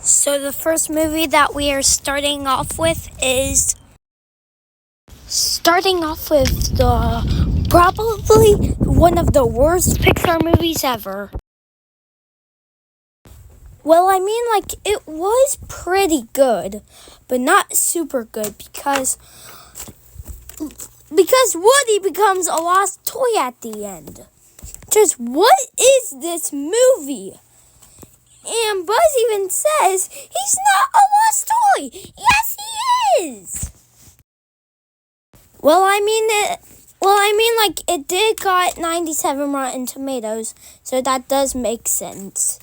So the first movie that we are starting off with is the probably one of the worst Pixar movies ever. Well, I mean, it was pretty good, but not super good because Woody becomes a lost toy at the end. Just what is this movie? And Buzz even says he's not a lost toy. Yes, he is. Well, I mean, it did got 97 Rotten Tomatoes, so that does make sense.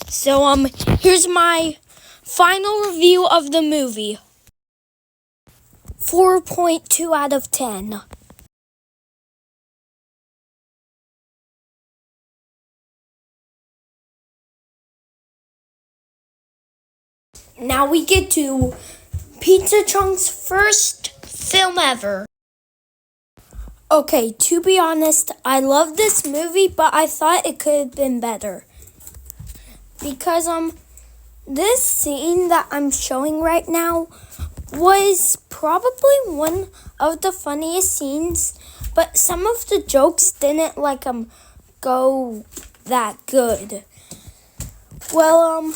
So, here's my final review of the movie. 4.2 out of 10. Now we get to Pizza Chunk's first film ever. Okay, to be honest, I love this movie, but I thought it could have been better. Because, this scene that I'm showing right now was probably one of the funniest scenes, but some of the jokes didn't, go that good. Well,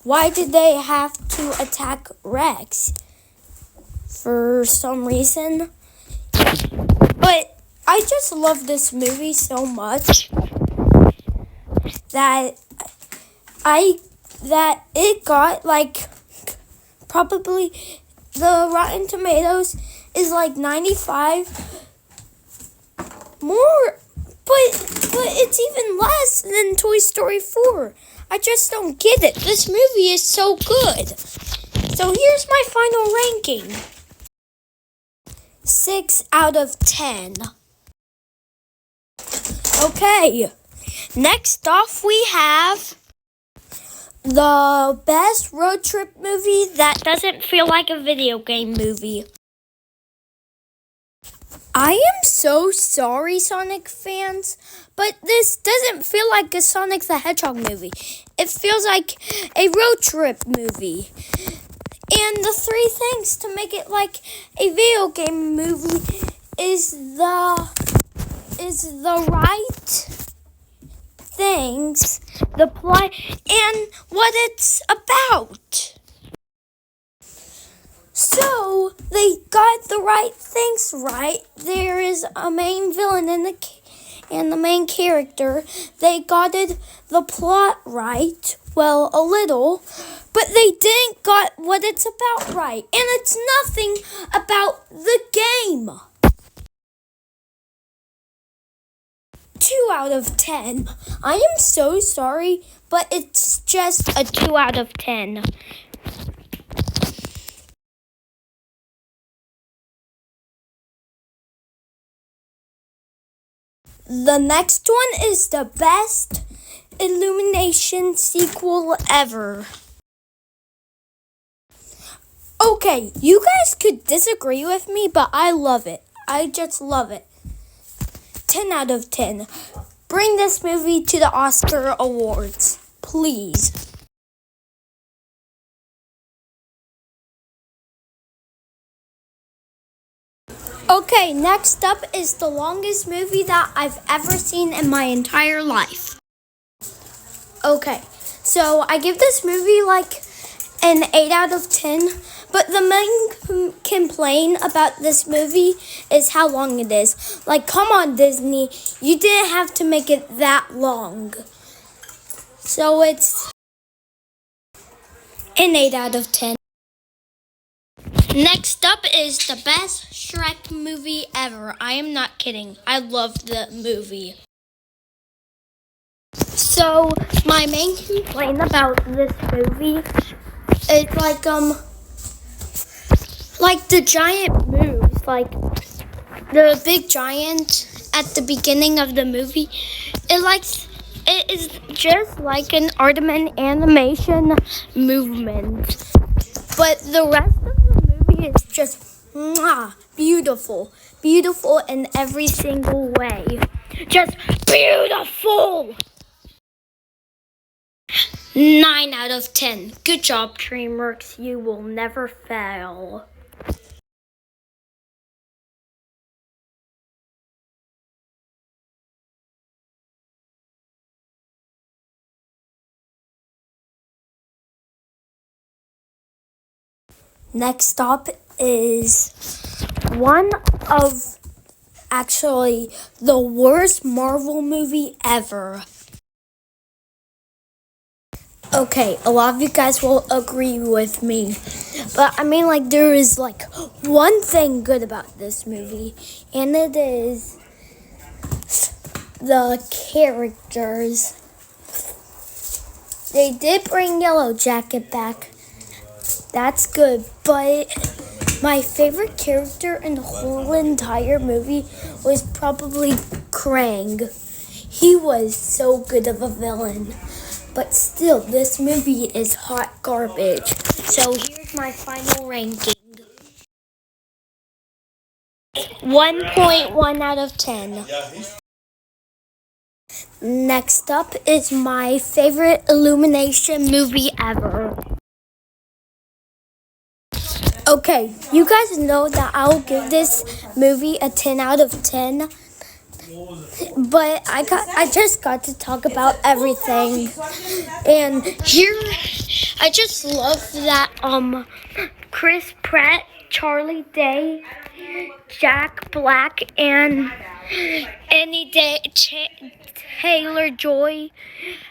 why did they have to attack Rex? For some reason. But I just love this movie so much that it got probably the Rotten Tomatoes is 95 more, but it's even less than Toy Story 4. I just don't get it. This movie is so good. So here's my final ranking. 6 out of 10. Okay, next off we have the best road trip movie that doesn't feel like a video game movie. I am so sorry, Sonic fans, but this doesn't feel like a Sonic the Hedgehog movie. It feels like a road trip movie. And the three things to make it like a video game movie is the right things, the plot, and what it's about. So they got the right things right. There is a main villain and the main character. They got the plot right. Well, a little, but they didn't got what it's about right. And it's nothing about the game. 2 out of 10. I am so sorry, but it's just a 2 out of 10. The next one is the best Illumination sequel ever. Okay, you guys could disagree with me, but I love it. I just love it. 10 out of 10. Bring this movie to the Oscar Awards, please. Okay, next up is the longest movie that I've ever seen in my entire life. Okay, so I give this movie an 8 out of 10, but the main complaint about this movie is how long it is. Come on, Disney, you didn't have to make it that long. So it's an 8 out of 10. Next up is the best Shrek movie ever. I am not kidding. I love the movie. So, my main complaint about this movie is the giant moves, the big giant at the beginning of the movie. It is just like an animation movement. But the rest of the movie is just beautiful. Beautiful in every single way. Just beautiful! 9 out of 10. Good job, DreamWorks. You will never fail. Next up is one of actually the worst Marvel movie ever. Okay, a lot of you guys will agree with me. But I mean, like, there is like one thing good about this movie, and it is the characters. They did bring Yellow Jacket back. That's good, but my favorite character in the whole entire movie was probably Krang. He was so good of a villain. But still, this movie is hot garbage. So here's my final ranking. 1.1 out of 10. Next up is my favorite Illumination movie ever. Okay, you guys know that I'll give this movie a 10 out of 10. But I just got to talk about everything. And here I just love that Chris Pratt, Charlie Day, Jack Black, and Taylor Joy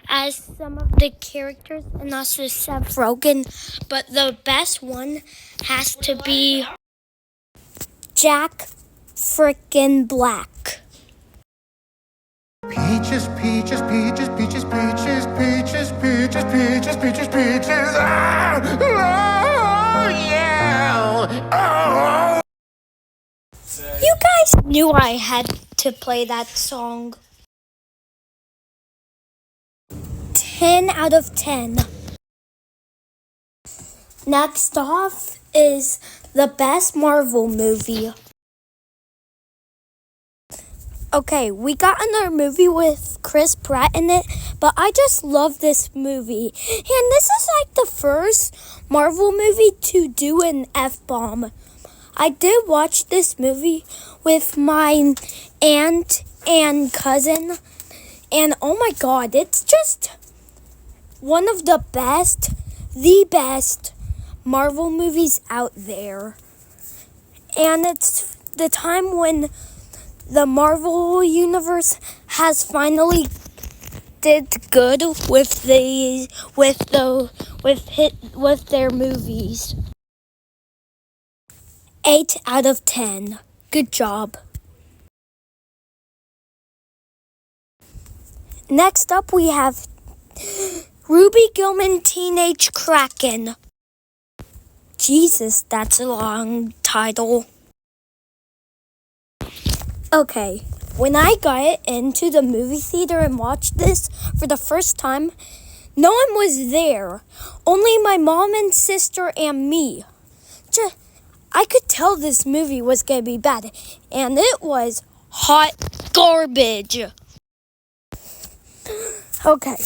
as some of the characters, and also Seth Rogen. But the best one has to be Jack frickin' Black. Peaches, peaches, peaches, peaches, peaches, peaches, peaches, peaches, peaches, peaches. Ah! Oh, yeah! Oh! You guys knew I had to play that song. 10 out of 10. Next off is the best Marvel movie. Okay, we got another movie with Chris Pratt in it, but I just love this movie. And this is like the first Marvel movie to do an F-bomb. I did watch this movie with my aunt and cousin, and oh my god, it's just one of the best Marvel movies out there. And it's the time when the Marvel Universe has finally did good with their movies. 8 out of 10. Good job. Next up we have Ruby Gillman Teenage Kraken. Jesus, that's a long title. Okay, when I got into the movie theater and watched this for the first time, no one was there. Only my mom and sister and me. I could tell this movie was going to be bad, and it was hot garbage. Okay,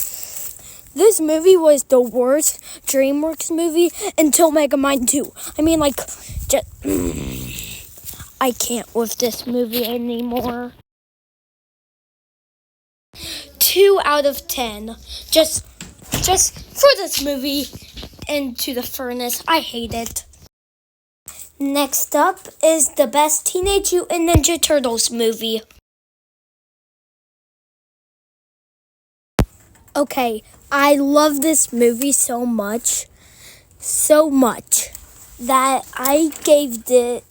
this movie was the worst DreamWorks movie until Megamind 2. I mean, like, I can't with this movie anymore. 2 out of 10. Just for this movie into the furnace. I hate it. Next up is the best Teenage Mutant Ninja Turtles movie. Okay, I love this movie so much that I gave it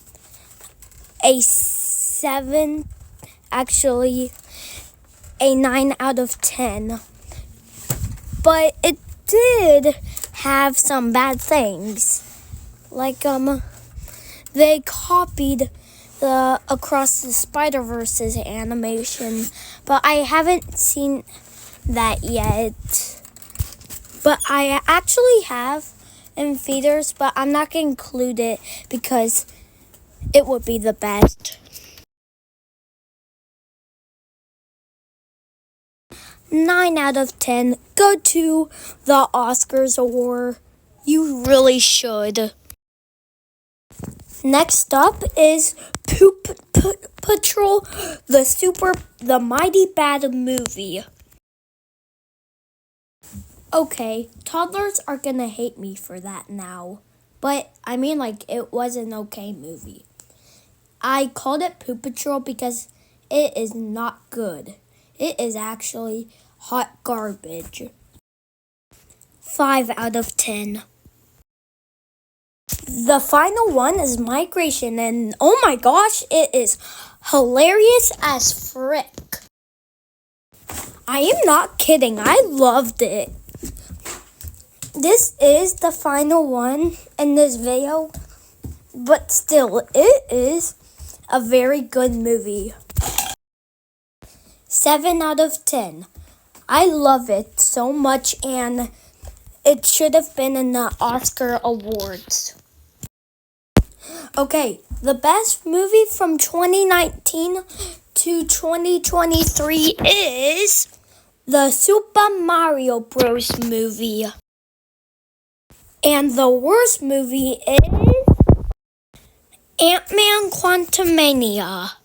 a 7, actually a 9 out of 10. But it did have some bad things. Like, they copied the Across the Spider-Verse's animation, but I haven't seen that yet. But I actually have in theaters, but I'm not going to include it because it would be the best. 9 out of 10. Go to the Oscars award. You really should. Next up is Poop Patrol, the Mighty Bad Movie. Okay, toddlers are gonna hate me for that now. But, I mean, it was an okay movie. I called it Poop Patrol because it is not good. It is actually hot garbage. 5 out of 10. The final one is Migration, and oh my gosh, it is hilarious as frick. I am not kidding, I loved it. This is the final one in this video, but still, it is a very good movie. 7 out of 10. I love it so much, and it should have been in the Oscar Awards. Okay, the best movie from 2019 to 2023 is the Super Mario Bros. Movie. And the worst movie is Ant-Man Quantumania.